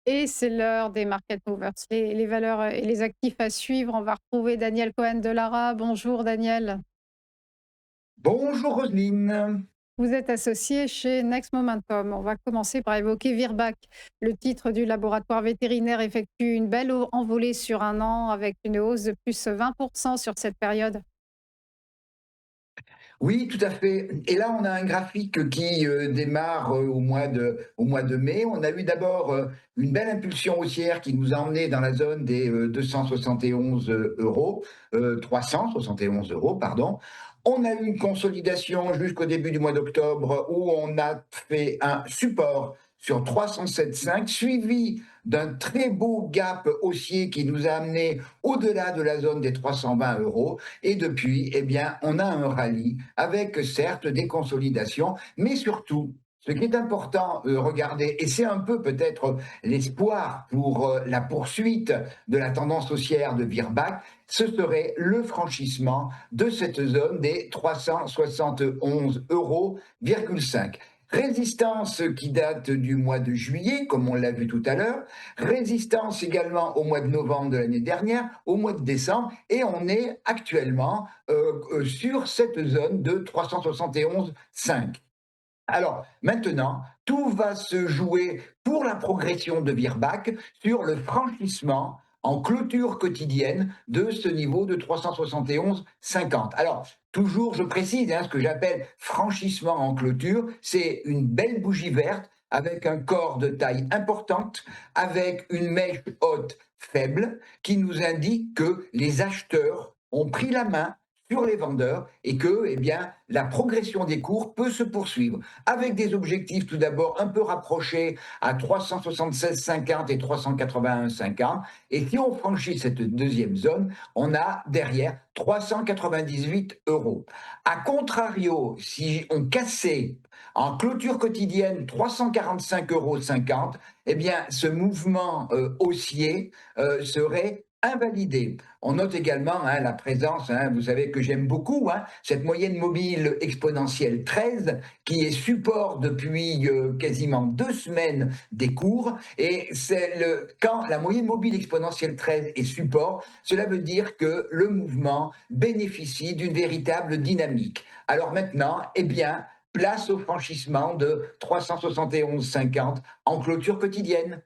Et c'est l'heure des market movers, les valeurs et les actifs à suivre. On va retrouver Daniel Cohen de Lara. Bonjour Daniel. Bonjour Roselyne. Vous êtes associé chez Next Momentum. On va commencer par évoquer Virbac. Le titre du laboratoire vétérinaire effectue une belle envolée sur un an avec une hausse de plus 20% sur cette période. Oui, tout à fait. Et là, on a un graphique qui démarre au mois de mai. On a eu d'abord une belle impulsion haussière qui nous a emmenés dans la zone des 271 euros, 371 euros, pardon. On a eu une consolidation jusqu'au début du mois d'octobre où on a fait un support sur 307,5, suivi d'un très beau gap haussier qui nous a amené au-delà de la zone des 320 euros. Et depuis, eh bien, on a un rallye avec certes des consolidations, mais surtout, ce qui est important, regardez, et c'est un peu peut-être l'espoir pour la poursuite de la tendance haussière de Virbac, ce serait le franchissement de cette zone des 371 euros. Résistance qui date du mois de juillet, comme on l'a vu tout à l'heure, résistance également au mois de novembre de l'année dernière, au mois de décembre, et on est actuellement sur cette zone de 371,5. Alors maintenant, tout va se jouer pour la progression de Virbac sur le franchissement en clôture quotidienne de ce niveau de 371,50. Alors, toujours, je précise, ce que j'appelle franchissement en clôture, c'est une belle bougie verte avec un corps de taille importante, avec une mèche haute faible, qui nous indique que les acheteurs ont pris la main sur les vendeurs et que, eh bien, la progression des cours peut se poursuivre avec des objectifs tout d'abord un peu rapprochés à 376,50 et 381,50. Et si on franchit cette deuxième zone, on a derrière 398 euros. A contrario, si on cassait en clôture quotidienne 345,50 euros, eh bien, ce mouvement haussier serait invalidé. On note également la présence, vous savez que j'aime beaucoup, cette moyenne mobile exponentielle 13 qui est support depuis quasiment 2 semaines des cours. Et quand la moyenne mobile exponentielle 13 est support, cela veut dire que le mouvement bénéficie d'une véritable dynamique. Alors maintenant, eh bien, place au franchissement de 371,50 en clôture quotidienne.